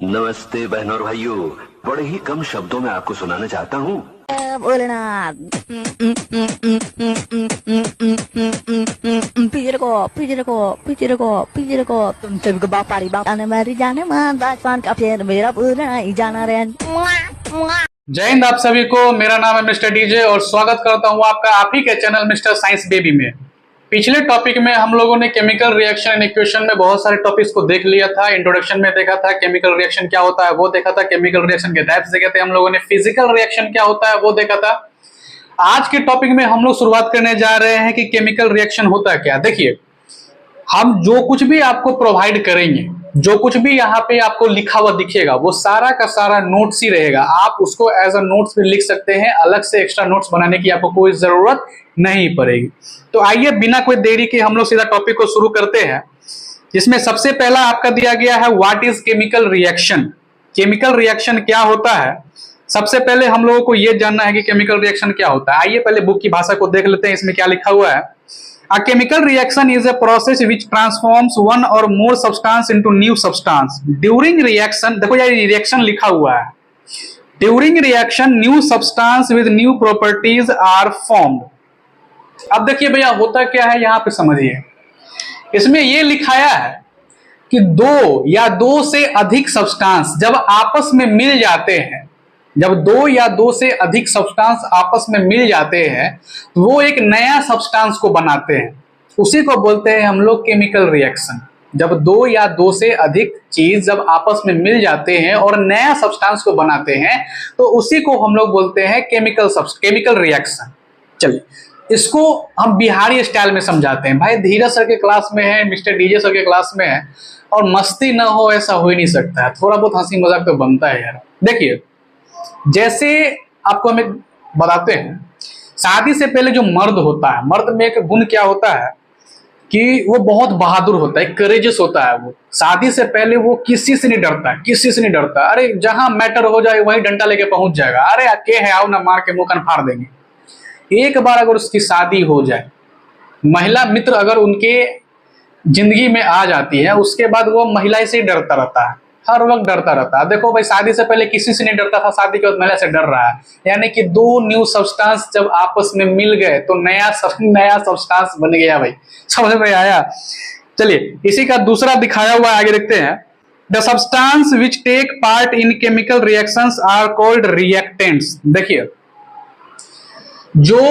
नमस्ते बहनों और भाइयों, बड़े ही कम शब्दों में आपको सुनाना चाहता हूँ। बोलना पीछे को तुम सभी को बाप पारी बाप आने मारी जाने मान राजपान का फिर मेरा बोलना ही जाना रहे। जय हिंद आप सभी को। मेरा नाम है मिस्टर डीजे और स्वागत करता हूँ आपका आप ही के चैनल मिस्टर साइंस बेबी में। पिछले टॉपिक में हम लोगों ने केमिकल रिएक्शन एंड इक्वेशन में बहुत सारे टॉपिक्स को देख लिया था। इंट्रोडक्शन में देखा था केमिकल रिएक्शन क्या होता है वो देखा था, केमिकल रिएक्शन के टाइप्स देखे थे हम लोगों ने, फिजिकल रिएक्शन क्या होता है वो देखा था। आज के टॉपिक में हम लोग शुरुआत करने जा रहे हैं कि केमिकल रिएक्शन होता है क्या। देखिए, हम जो कुछ भी आपको प्रोवाइड करेंगे, जो कुछ भी यहाँ पे आपको लिखा हुआ दिखेगा वो सारा का सारा नोट्स ही रहेगा। आप उसको एज अ नोट्स भी लिख सकते हैं, अलग से एक्स्ट्रा नोट्स बनाने की आपको कोई जरूरत नहीं पड़ेगी। तो आइए बिना कोई देरी के हम लोग सीधा टॉपिक को शुरू करते हैं, जिसमें सबसे पहला आपका दिया गया है what is chemical reaction. Chemical reaction क्या होता है, सबसे पहले हम लोगों को यह जानना है कि केमिकल रिएक्शन क्या होता है। आइए पहले बुक की भाषा को देख लेते हैं, इसमें क्या लिखा हुआ है। A chemical reaction is a process which transforms one or more substance into new substance. During reaction, देखो यार रिएक्शन लिखा हुआ है। During reaction, new substance with new properties are formed. अब देखिए भैया होता क्या है, यहाँ पे समझिए। इसमें ये लिखाया है कि दो या दो से अधिक सब्सटेंस जब आपस में मिल जाते हैं, जब दो या दो से अधिक सब्सटेंस आपस में मिल जाते हैं तो वो एक नया सब्सटेंस को बनाते हैं, उसी को बोलते हैं हम लोग केमिकल रिएक्शन। जब दो या दो से अधिक चीज जब आपस में मिल जाते हैं और नया सब्सटेंस को बनाते हैं तो उसी को हम लोग बोलते हैं केमिकल रिएक्शन। चलिए इसको हम बिहारी स्टाइल में समझाते हैं। भाई धीरज सर के क्लास में है, मिस्टर डीजे सर के क्लास में है और मस्ती ना हो ऐसा हो ही नहीं सकता है, थोड़ा बहुत हंसी मजाक तो बनता है यार। देखिए जैसे आपको हमें बताते हैं, शादी से पहले जो मर्द होता है, मर्द में एक गुण क्या होता है कि वो बहुत बहादुर होता है, करेजियस होता है। वो शादी से पहले वो किसी से नहीं डरता है, किसी से नहीं डरता। अरे जहां मैटर हो जाए वहीं डंडा लेके पहुंच जाएगा। अरे के है आओ ना, मार के मुंह कान फाड़ देंगे। एक बार अगर उसकी शादी हो जाए, महिला मित्र अगर उनके जिंदगी में आ जाती है, उसके बाद वो महिला से ही डरता रहता है, हर वक्त डरता रहता है। देखो भाई शादी से पहले किसी से नहीं डरता था, शादी के बाद महिला से डर रहा है। यानी कि दो न्यू सब्सटेंस जब आपस में मिल गए तो नया सब्सटेंस बन गया। भाई समझ में आया। चलिए इसी का दूसरा दिखाया हुआ आगे देखते हैं। The substance which take part in chemical reactions are called reactants. देखिए जो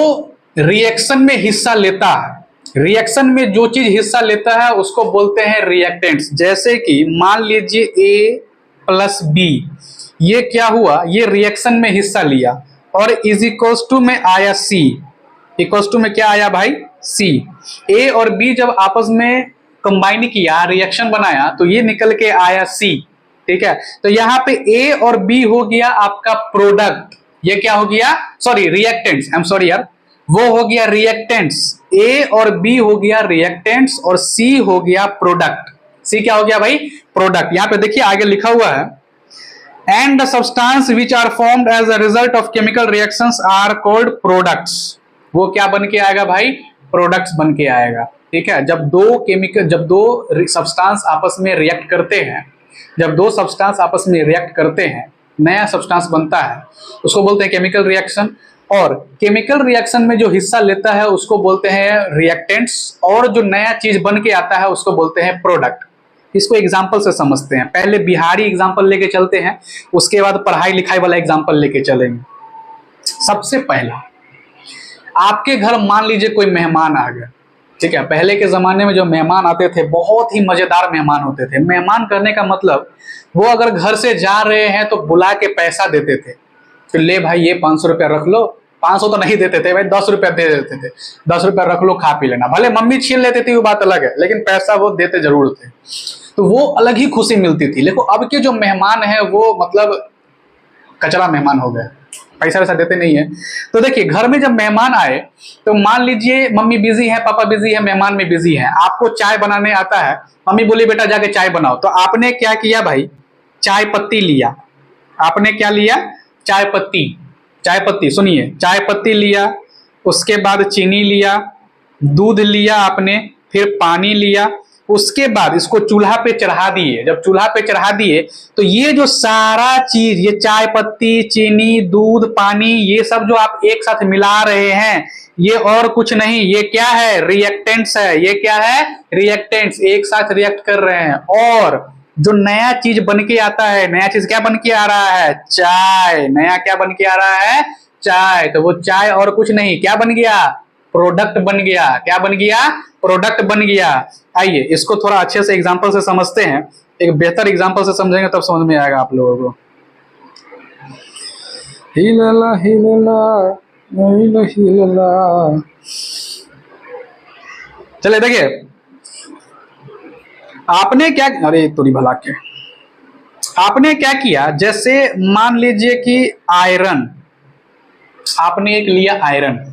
रिएक्शन में हिस्सा लेता है, रिएक्शन में जो चीज हिस्सा लेता है उसको बोलते हैं रिएक्टेंट्स। जैसे कि मान लीजिए A प्लस B, ये क्या हुआ, ये रिएक्शन में हिस्सा लिया और इज इक्वल्स टू में आया C। इक्वल्स टू में क्या आया भाई, C। A और B जब आपस में कंबाइन किया, रिएक्शन बनाया तो ये निकल के आया C। ठीक है, तो यहाँ पे A और B हो गया आपका प्रोडक्ट। ये क्या हो गया, sorry reactants, I am sorry यार, वो हो गया रिएक्टेंट्स। ए और बी हो गया रिएक्टेंट्स और सी हो गया प्रोडक्ट। सी क्या हो गया भाई, प्रोडक्ट। यहां पे देखिए आगे लिखा हुआ है, and the substance which are formed as a result of chemical reactions are called products. वो क्या बन के आएगा भाई, प्रोडक्ट्स बन के आएगा। ठीक है, जब दो सब्सटेंस आपस में रिएक्ट करते हैं, जब दो सब्सटेंस आपस में रिएक्ट करते हैं, नया सब्सटेंस बनता है, उसको बोलते हैं केमिकल रिएक्शन। और केमिकल रिएक्शन में जो हिस्सा लेता है उसको बोलते हैं रिएक्टेंट्स, और जो नया चीज बन के आता है उसको बोलते हैं प्रोडक्ट। इसको एग्जांपल से समझते हैं। पहले बिहारी एग्जांपल लेके चलते हैं, उसके बाद पढ़ाई लिखाई वाला एग्जांपल लेके चलेंगे। सबसे पहला, आपके घर मान लीजिए कोई मेहमान आ गया। ठीक है, पहले के जमाने में जो मेहमान आते थे बहुत ही मजेदार मेहमान होते थे। मेहमान करने का मतलब वो अगर घर से जा रहे हैं तो बुला के पैसा देते थे, तो ले भाई ये 500 रुपया रख लो। 500 तो नहीं देते थे भाई, 10 रुपया दे देते थे। 10 रुपया रख लो, खा पी लेना। भले मम्मी छीन लेती थी वो बात अलग है, लेकिन पैसा वो देते जरूर थे, तो वो अलग ही खुशी मिलती थी। लेकिन अब के जो मेहमान है वो मतलब कचरा मेहमान हो गए, पैसा वैसा देते नहीं है। तो देखिए घर में जब मेहमान आए तो मान लीजिए मम्मी बिजी है, पापा बिजी है, मेहमान में बिजी है, आपको चाय बनाने आता है। मम्मी बोली बेटा जाके चाय बनाओ, तो आपने क्या किया भाई, चाय पत्ती लिया। आपने क्या लिया, चाय पत्ती सुनिए, चाय पत्ती लिया, उसके बाद चीनी लिया, दूध लिया आपने, फिर पानी लिया, उसके बाद इसको चूल्हा पे चढ़ा दिए। जब चूल्हा पे चढ़ा दिए तो ये जो सारा चीज, ये चाय पत्ती, चीनी, दूध, पानी, ये सब जो आप एक साथ मिला रहे हैं, ये और कुछ नहीं, ये क्या है? रिएक्टेंट्स है। ये क्या है? रिएक्टेंट्स, एक साथ रिएक्ट कर रहे हैं। और जो नया चीज बन के आता है, नया चीज क्या बन के आ रहा है? चाय। नया क्या बन के आ रहा है? चाय। तो वो चाय और कुछ नहीं, क्या बन गया? प्रोडक्ट बन गया। क्या बन गया? प्रोडक्ट बन गया। आइए इसको थोड़ा अच्छे से एग्जांपल से समझते हैं। एक बेहतर एग्जांपल से समझेंगे तब समझ में आएगा आप लोगों को। हिलला हिलला हिलला हिलला। चलिए देखिए, आपने क्या, अरे तोरी भला के, आपने क्या किया, जैसे मान लीजिए कि आयरन, आपने एक लिया आयरन,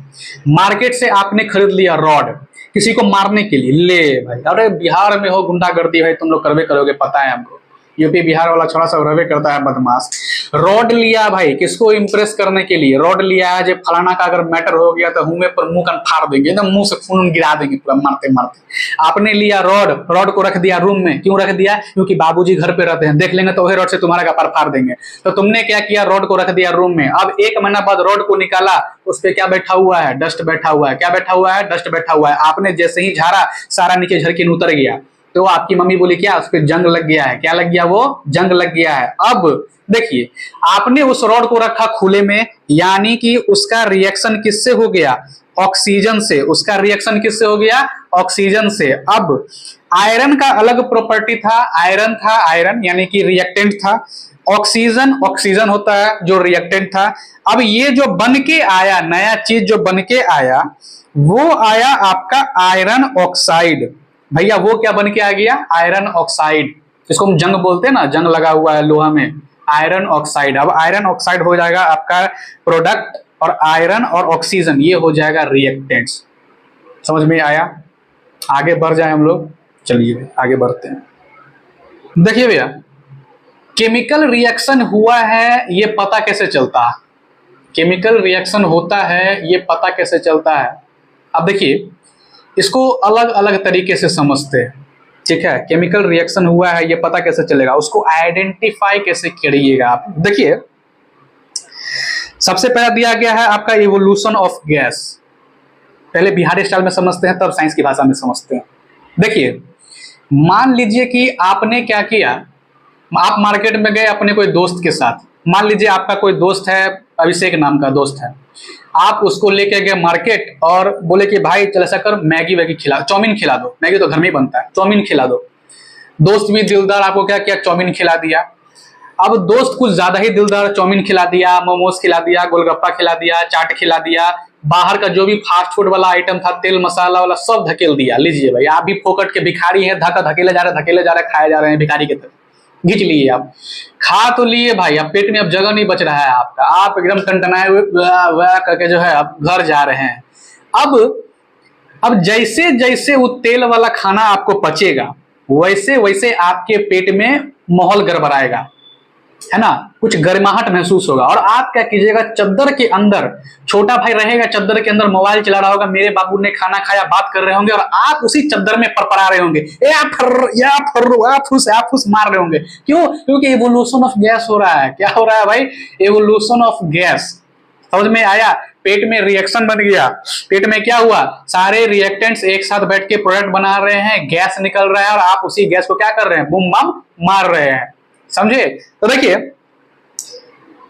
मार्केट से आपने खरीद लिया रॉड किसी को मारने के लिए। ले भाई, अरे बिहार में हो गुंडागर्दी भाई, तुम लोग करवे करोगे, पता है हमको, यूपी बिहार वाला छोड़ा सब रवे करता है बदमाश। रॉड लिया भाई किसको इंप्रेस करने के लिए, रॉड लिया है जो फलाना का अगर मैटर हो गया तो मुंह पर मुंह कन फाड़ देंगे, एकदम मुंह से खून गिरा देंगे पूरा मारते मारते। आपने लिया रॉड, रॉड को रख दिया रूम में। क्यों रख दिया? क्योंकि बाबूजी घर पे रहते हैं, देख लेंगे तो वही रॉड से तुम्हारा कपार फाड़ देंगे। तो तुमने क्या किया? रॉड को रख दिया रूम में। अब 1 महीना बाद रॉड को निकाला, उस पर क्या बैठा हुआ है? डस्ट बैठा हुआ है। क्या बैठा हुआ है? डस्ट बैठा हुआ है। आपने जैसे ही झाड़ा, सारा नीचे झरकिन उतर गया। तो आपकी मम्मी बोली क्या? उस पर जंग लग गया है। क्या लग गया? वो जंग लग गया है। अब देखिए, आपने उस रॉड को रखा खुले में, यानी कि उसका रिएक्शन किससे हो गया? ऑक्सीजन से। उसका रिएक्शन किससे हो गया? ऑक्सीजन से। अब आयरन का अलग प्रॉपर्टी था, आयरन था, आयरन यानी कि रिएक्टेंट था। ऑक्सीजन, ऑक्सीजन होता है जो रिएक्टेंट था। अब ये जो बन के आया, नया चीज जो बन के आया, वो आया आपका आयरन ऑक्साइड। भैया वो क्या बन के आ गया? Iron oxide. इसको हम जंग बोलते हैं ना, जंग लगा हुआ है लोहा में, आयरन ऑक्साइड। अब आयरन ऑक्साइड हो जाएगा आपका प्रोडक्ट, और आयरन और ऑक्सीजन ये हो जाएगा रिएक्टेंट्स। समझ में आया? आगे बढ़ जाए हम लोग, चलिए आगे बढ़ते हैं। देखिए भैया, केमिकल रिएक्शन हुआ है ये पता कैसे चलता है? केमिकल रिएक्शन होता है ये पता कैसे चलता है? अब देखिए, इसको अलग अलग तरीके से समझते हैं, ठीक है? केमिकल रिएक्शन हुआ है ये पता कैसे चलेगा, उसको आइडेंटिफाई कैसे करिएगा आप। देखिए, सबसे पहला दिया गया है आपका इवोल्यूशन ऑफ गैस। पहले बिहारी स्टाइल में समझते हैं, तब साइंस की भाषा में समझते हैं। देखिए, मान लीजिए कि आपने क्या किया, आप मार्केट में गए अपने कोई दोस्त के साथ। मान लीजिए आपका कोई दोस्त है, अभिषेक नाम का दोस्त है, आप उसको लेके गए मार्केट और बोले कि भाई चल ऐसा कर, मैगी वैगी खिला, चाउमीन खिला दो, मैगी तो घर में ही बनता है, चाउमीन खिला दो। दोस्त भी दिलदार आपको क्या किया? चाउमीन खिला दिया। अब दोस्त कुछ ज्यादा ही दिलदार, चाउमीन खिला दिया, मोमोज खिला दिया, गोलगप्पा खिला दिया, चाट खिला दिया, बाहर का जो भी फास्ट फूड वाला आइटम था, तेल मसाला वाला सब धकेल दिया। लीजिए भाई, आप भी फोकट के भिखारी हैं, धक्का धकेले जा रहे, खाए जा रहे हैं भिखारी की तरह। घिंच लिए आप, खा तो लिए भाई, अब पेट में अब जगह नहीं बच रहा है आपका, आप एकदम टनटनाए हुए करके जो है अब घर जा रहे हैं। अब जैसे जैसे वो तेल वाला खाना आपको पचेगा, वैसे वैसे आपके पेट में माहौल गड़बड़ाएगा, है ना? कुछ गर्माहट महसूस होगा। और आप क्या कीजिएगा, चद्दर के अंदर, छोटा भाई रहेगा चद्दर के अंदर, मोबाइल चला रहा होगा, मेरे बाबू ने खाना खाया, बात कर रहे होंगे, और आप उसी चद्दर में परपरा रहे होंगे, फुस मार रहे होंगे। क्यों? क्योंकि एवोल्यूशन ऑफ गैस हो रहा है। क्या हो रहा है भाई? Evolution of gas. समझ में आया? पेट में रिएक्शन बन गया। पेट में क्या हुआ? सारे रिएक्टेंट्स एक साथ बैठ के प्रोडक्ट बना रहे हैं, गैस निकल रहा है, और आप उसी गैस को क्या कर रहे हैं? बूम बम मार रहे हैं। समझे? तो देखिए,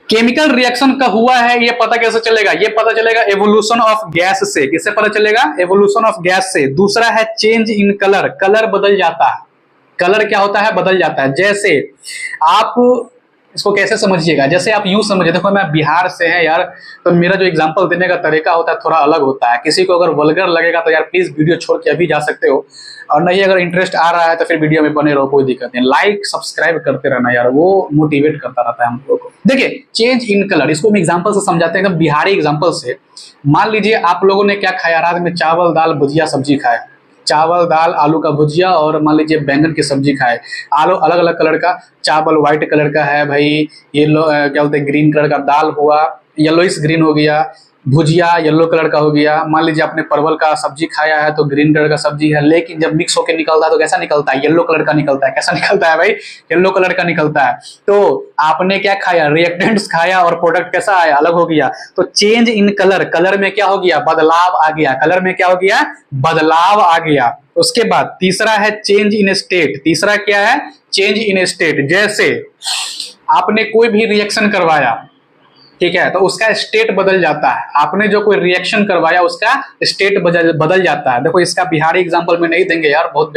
केमिकल रिएक्शन का हुआ है ये पता कैसे चलेगा? ये पता चलेगा एवोल्यूशन ऑफ गैस से। किससे पता चलेगा? एवोल्यूशन ऑफ गैस से। दूसरा है चेंज इन कलर, कलर बदल जाता है। कलर क्या होता है? बदल जाता है। जैसे आप इसको कैसे समझिएगा, जैसे आप यूं समझिए, देखो मैं बिहार से है यार, तो मेरा जो एग्जांपल देने का तरीका होता है थोड़ा अलग होता है। किसी को अगर वल्गर लगेगा तो यार प्लीज वीडियो छोड़ के अभी जा सकते हो, और नहीं अगर इंटरेस्ट आ रहा है तो फिर वीडियो में बने रहो, कोई दिक्कत नहीं। लाइक सब्सक्राइब करते रहना यार, वो मोटिवेट करता रहता है हम लोगों को। देखिए, चेंज इन कलर, इसको हम एग्जाम्पल से समझाते हैं, एकदम बिहारी एग्जाम्पल से। मान लीजिए आप लोगों ने क्या खाया, रात में चावल दाल भुजिया सब्जी खाया, चावल दाल आलू का भुजिया, और मान लीजिए बैंगन की सब्जी खाए। आलू अलग अलग कलर का, चावल व्हाइट कलर का है भाई, येलो क्या बोलते हैं ग्रीन कलर का, दाल हुआ येलोइश ग्रीन हो गया, भुजिया येलो कलर का हो गया, मान लीजिए आपने परवल का सब्जी खाया है तो ग्रीन कलर का सब्जी है, लेकिन जब मिक्स होकर निकलता है तो कैसा निकलता है, येलो कलर का निकलता है। कैसा निकलता है भाई, येलो कलर का निकलता है। तो आपने क्या खाया, रिएक्टेंट्स खाया और प्रोडक्ट कैसा आया, अलग हो गया। तो चेंज इन कलर, कलर में क्या हो गया, बदलाव आ गया। कलर में क्या हो गया, बदलाव आ गया। उसके बाद तीसरा है चेंज इन स्टेट। तीसरा क्या है, चेंज इन स्टेट। जैसे आपने कोई भी रिएक्शन करवाया, ठीक है, तो उसका स्टेट बदल जाता है। आपने जो कोई रिएक्शन करवाया उसका स्टेट बदल जाता है। देखो इसका बिहारी एग्जांपल में नहीं देंगे यार, बहुत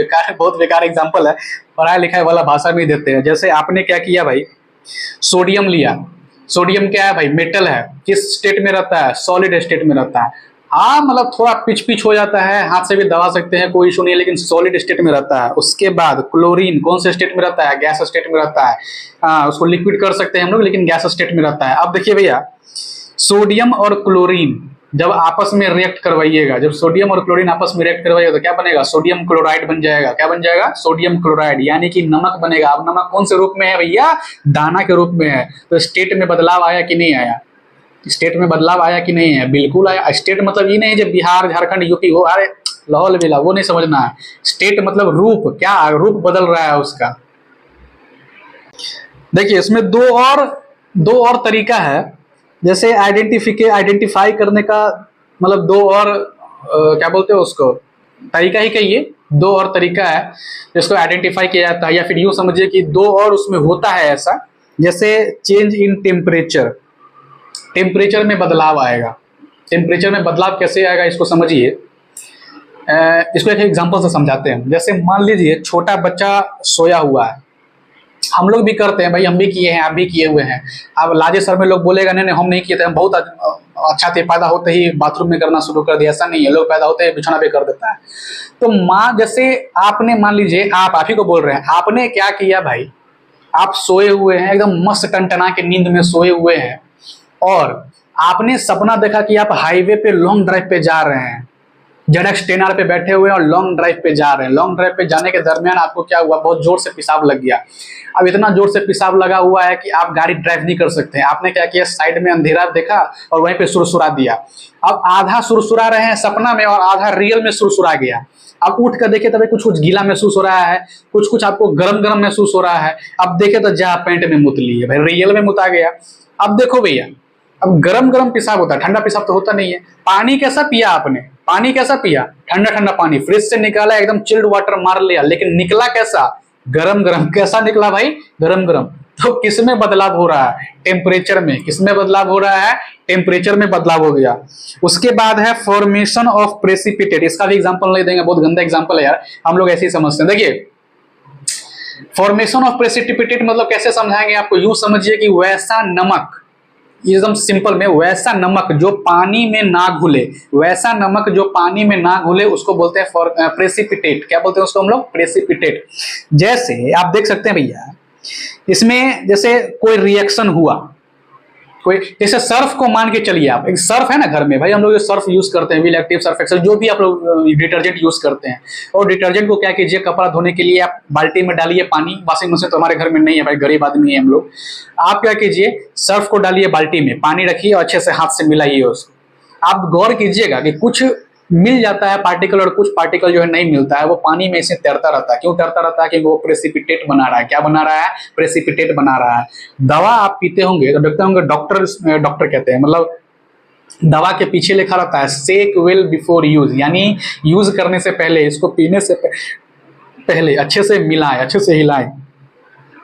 बेकार एग्जांपल है, पढ़ाई लिखाई वाला भाषा में देते हैं। जैसे आपने क्या किया भाई, सोडियम लिया। सोडियम क्या है भाई, मेटल है। किस स्टेट में रहता है, सॉलिड स्टेट में रहता है। हाँ मतलब थोड़ा पिच हो जाता है, हाथ से भी दबा सकते हैं, कोई इशू नहीं है, लेकिन सॉलिड स्टेट में रहता है। उसके बाद क्लोरीन कौन से स्टेट में रहता है, गैस स्टेट में रहता है। उसको लिक्विड कर सकते हैं हम लोग, लेकिन गैस स्टेट में रहता है। अब देखिए भैया, सोडियम और क्लोरीन जब आपस में रिएक्ट करवाइएगा, जब सोडियम और क्लोरीन आपस में रिएक्ट करवाइएगा तो क्या बनेगा, सोडियम क्लोराइड बन जाएगा। क्या बन जाएगा, सोडियम क्लोराइड, यानी कि नमक बनेगा। अब नमक कौन से रूप में है भैया, दाना के रूप में है। तो स्टेट में बदलाव आया कि नहीं आया, स्टेट में बदलाव आया कि नहीं है, बिल्कुल आया। स्टेट मतलब ये नहीं है जब बिहार झारखंड यूपी हो, अरे लाहौल बेला, वो नहीं समझना है। स्टेट मतलब रूप, क्या रूप बदल रहा है उसका। देखिए इसमें दो और तरीका है। जैसे आइडेंटिफाई करने का मतलब दो और क्या बोलते हो उसको, तरीका ही कहिए, दो और तरीका है जिसको आइडेंटिफाई किया जाता है। या फिर यूं समझिए कि दो और उसमें होता है ऐसा। जैसे चेंज इन टेम्परेचर, टेम्परेचर में बदलाव आएगा। टेम्परेचर में बदलाव कैसे आएगा इसको समझिए। इसको एक एग्जांपल से समझाते हैं। जैसे मान लीजिए छोटा बच्चा सोया हुआ है, हम लोग भी करते हैं भाई, हम भी किए हैं, आप भी किए हुए हैं। अब लाजे सर में लोग बोलेगा नहीं हम नहीं किए थे, हम बहुत अच्छा थे, पैदा होते ही बाथरूम में करना शुरू कर दिया। ऐसा नहीं है, लोग पैदा होते ही बिछौना पे कर देता है। तो माँ, जैसे आपने मान लीजिए, आप ही को बोल रहे हैं, आपने क्या किया भाई, आप सोए हुए हैं एकदम मस्त टनटना के नींद में सोए हुए हैं, और आपने सपना देखा कि आप हाईवे पे लॉन्ग ड्राइव पे जा रहे हैं, ZX10R पे बैठे हुए हैं और लॉन्ग ड्राइव पे जा रहे हैं। लॉन्ग ड्राइव पे जाने के दरमियान आपको क्या हुआ, बहुत जोर से पेशाब लग गया। अब इतना जोर से पेशाब लगा हुआ है कि आप गाड़ी ड्राइव नहीं कर सकते। आपने क्या किया, साइड में अंधेरा देखा और वहीं पे सुरसुरा दिया। अब आधा सुरसुरा रहे हैं सपना में और आधा रियल में सुरसुरा गया। अब उठ कर देखे तभी कुछ गीला महसूस हो रहा है, कुछ आपको गरम महसूस हो रहा है। अब देखे तो जा पैंट में मुत ली है भाई, रियल में मुता गया। अब देखो भैया, अब गरम पेशाब होता है, ठंडा पेशाब तो होता नहीं है। पानी कैसा पिया आपने, पानी कैसा पिया, ठंडा पानी, फ्रिज से निकाला, एकदम चिल्ड वाटर मार लिया, लेकिन निकला कैसा, गरम। कैसा निकला भाई, गरम। तो किसमें बदलाव हो रहा है, टेम्परेचर में। किसमें बदलाव हो रहा है, टेम्परेचर में बदलाव हो गया। उसके बाद है फॉर्मेशन ऑफ प्रेसिपिटेट। इसका भी एग्जांपल नहीं देंगे, बहुत गंदा एग्जांपल है यार, हम लोग ऐसे ही समझते हैं। देखिए फॉर्मेशन ऑफ प्रेसिपिटेट मतलब कैसे समझाएंगे आपको, यूं समझिए कि वैसा नमक, एकदम सिंपल में, वैसा नमक जो पानी में ना घुले, वैसा नमक जो पानी में ना घुले, उसको बोलते हैं प्रेसिपिटेट। क्या बोलते हैं उसको हम लोग, प्रेसिपिटेट। जैसे आप देख सकते हैं भैया, इसमें जैसे कोई रिएक्शन हुआ, कोई जैसे सर्फ को मान के चलिए, आप एक सर्फ है ना घर में भाई, हम लोग जो सर्फ यूज करते हैं, व्हील एक्टिव, सर्फ एक्सेल, जो भी आप लोग डिटर्जेंट यूज करते हैं, और डिटर्जेंट को क्या कीजिए, कपड़ा धोने के लिए आप बाल्टी में डालिए पानी। वॉशिंग मशीन तो हमारे घर में नहीं है भाई, गरीब आदमी है हम लोग। आप क्या कीजिए, सर्फ को डालिए बाल्टी में, पानी रखिए और अच्छे से हाथ से मिलाइए उसको। आप गौर कीजिएगा कि कुछ मिल जाता है पार्टिकल और कुछ पार्टिकल जो है नहीं मिलता है, वो पानी में से तैरता रहता है। क्यों तैरता रहता है, क्योंकि वो प्रेसिपिटेट बना रहा है। क्या बना रहा है, प्रेसिपिटेट बना रहा है। दवा आप पीते होंगे तो देखते होंगे, डॉक्टर कहते हैं, मतलब दवा के पीछे लिखा रहता है सेक वेल बिफोर यूज, यानी यूज करने से पहले, इसको पीने से पहले अच्छे से मिलाएं, अच्छे से हिलाएं।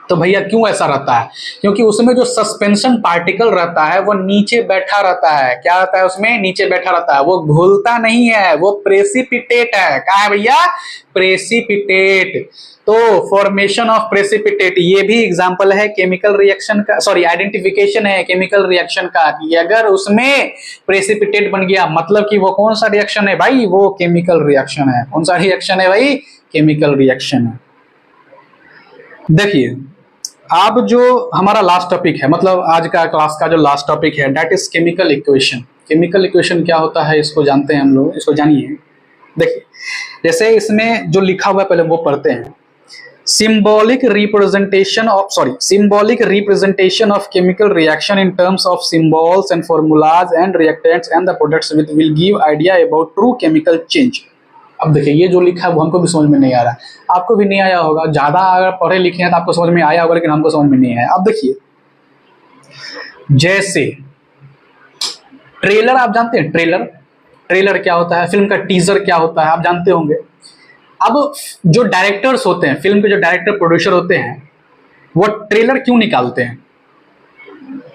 तो भैया क्यों ऐसा रहता है, क्योंकि उसमें जो सस्पेंशन पार्टिकल रहता है वो नीचे बैठा रहता है। क्या रहता है उसमें, नीचे बैठा रहता है, वो घुलता नहीं है, वो प्रेसिपिटेट है। क्या है भैया, प्रेसिपिटेट। तो फॉर्मेशन ऑफ प्रेसिपिटेट ये भी एग्जांपल है केमिकल रिएक्शन का, सॉरी आइडेंटिफिकेशन है केमिकल रिएक्शन का, कि अगर उसमें प्रेसिपिटेट बन गया मतलब कि वो कौन सा रिएक्शन है भाई, वो केमिकल रिएक्शन है। कौन सा रिएक्शन है भाई, केमिकल रिएक्शन है। देखिए अब जो हमारा लास्ट टॉपिक है, मतलब आज का क्लास का जो लास्ट टॉपिक है, that is chemical equation. Chemical equation क्या होता है इसको जानते हैं हम लोग, इसको जानिए। देखिए जैसे इसमें जो लिखा हुआ है पहले वो पढ़ते हैं। symbolic representation of chemical reaction in terms of symbols and formulas and reactants and the products with will give idea about true chemical change. अब देखिए ये जो लिखा है वो हमको भी समझ में नहीं आ रहा, आपको भी नहीं आया होगा, ज्यादा अगर पढ़े लिखे हैं तो आपको समझ में आया होगा, लेकिन हमको समझ में नहीं आया। अब देखिए जैसे ट्रेलर, आप जानते हैं ट्रेलर क्या होता है, फिल्म का टीजर क्या होता है आप जानते होंगे। अब जो डायरेक्टर्स होते हैं, फिल्म के जो डायरेक्टर प्रोड्यूसर होते हैं, वो ट्रेलर क्यों निकालते हैं,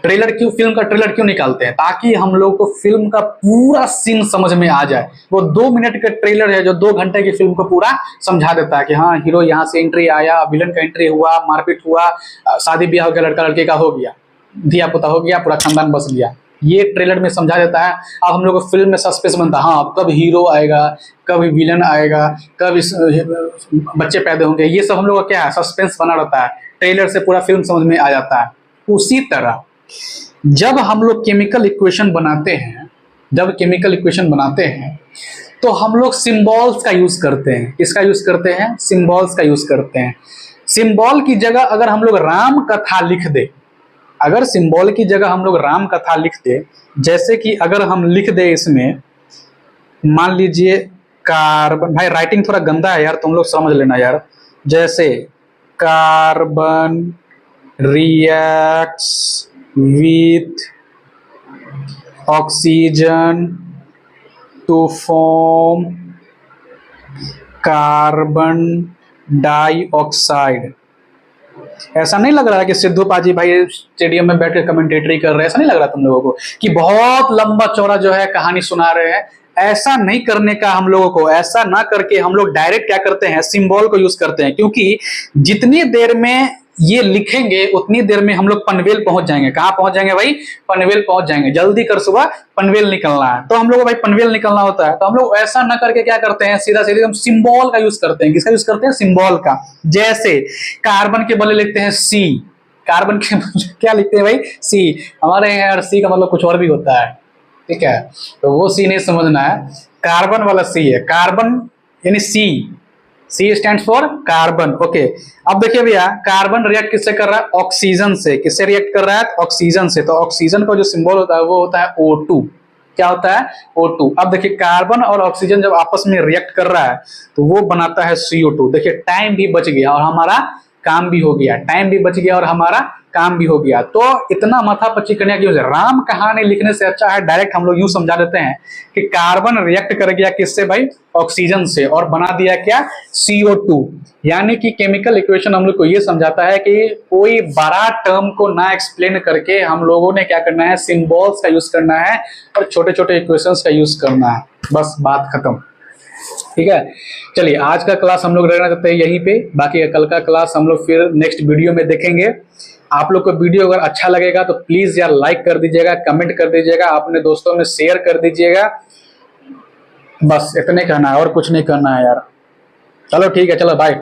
फिल्म का ट्रेलर क्यों निकालते हैं? ताकि हम लोग को फिल्म का पूरा सीन समझ में आ जाए। वो 2 मिनट का ट्रेलर है जो 2 घंटे की फिल्म को पूरा समझा देता है कि हाँ हीरो यहाँ से एंट्री आया, विलन का एंट्री हुआ, मारपीट हुआ, शादी ब्याह हो गया, लड़का लड़के का हो गया, धिया पुता हो गया, पूरा खानदान बस गया, ये ट्रेलर में समझा देता है। अब हम लोग को फिल्म में सस्पेंस बनता है, हाँ अब कब हीरो आएगा, कब विलन आएगा, कब इस बच्चे पैदा होंगे, ये सब हम लोग का क्या है, सस्पेंस बना रहता है। ट्रेलर से पूरा फिल्म समझ में आ जाता है। उसी तरह जब हम लोग केमिकल इक्वेशन बनाते हैं, तो हम लोग सिंबल्स का यूज करते हैं। किसका यूज करते हैं? सिंबल्स का यूज करते हैं। सिंबल की जगह अगर हम लोग राम कथा लिख दे, अगर सिंबल की जगह हम लोग राम कथा लिख दे, जैसे कि अगर हम लिख दे इसमें, मान लीजिए कार्बन, भाई राइटिंग थोड़ा गंदा है यार, तुम लोग समझ लेना यार, जैसे carbon reacts with oxygen to form carbon dioxide। ऐसा नहीं लग रहा है कि सिद्धू पाजी भाई स्टेडियम में बैठ के कमेंटेटरी कर रहे हैं? ऐसा नहीं लग रहा तुम लोगों को कि बहुत लंबा चौड़ा जो है कहानी सुना रहे हैं? ऐसा नहीं करने का हम लोगों को, ऐसा ना करके हम लोग डायरेक्ट क्या करते हैं, सिंबल को यूज करते हैं। क्योंकि जितनी देर में ये लिखेंगे उतनी देर में हम लोग पनवेल पहुंच जाएंगे। कहां पहुंच जाएंगे भाई? पनवेल पहुंच जाएंगे। जल्दी कर, सुबह पनवेल निकलना है, तो हम लोग भाई पनवेल निकलना होता है, तो हम लोग ऐसा ना करके क्या करते हैं, सीधा सीधे हम सिंबल का यूज करते हैं। किसका यूज करते हैं? सिंबल का। जैसे कार्बन के बदले लिखते हैं सी, कार्बन के क्या लिखते हैं भाई? सी। हमारे यहाँ यार सी का मतलब कुछ और भी होता है, ठीक है, तो वो सी नहीं समझना है, कार्बन वाला सी है, कार्बन यानी C, C stands for carbon. Okay, अब देखिए भैया कार्बन रिएक्ट किससे कर रहा है? ऑक्सीजन से। किससे रिएक्ट कर रहा है? ऑक्सीजन से। तो ऑक्सीजन का जो सिंबल होता है वो होता है O2। क्या होता है? O2। अब देखिए कार्बन और ऑक्सीजन जब आपस में रिएक्ट कर रहा है तो वो बनाता है CO2। देखिए टाइम भी बच गया और हमारा काम भी हो गया, टाइम भी बच गया और हमारा काम भी हो गया। तो इतना माथापच्ची करने की वजह, राम कहानी लिखने से अच्छा है डायरेक्ट हम लोग यूं समझा देते हैं कि कार्बन रिएक्ट कर गया किससे भाई? ऑक्सीजन से, और बना दिया क्या? CO2। यानी कि केमिकल इक्वेशन हम लोग को ये समझाता है कि कोई बड़ा टर्म को ना एक्सप्लेन करके हम लोगों ने क्या करना है, सिंबल्स का यूज करना है और छोटे छोटे इक्वेशंस का यूज करना है, बस बात खत्म। ठीक है, चलिए आज का क्लास हम लोग रहना चाहते हैं यहीं पे, बाकी कल का क्लास हम लोग फिर नेक्स्ट वीडियो में देखेंगे। आप लोग को वीडियो अगर अच्छा लगेगा तो प्लीज यार लाइक कर दीजिएगा, कमेंट कर दीजिएगा, अपने दोस्तों में शेयर कर दीजिएगा। बस इतने कहना है और कुछ नहीं करना है यार। चलो ठीक है, चलो बाय।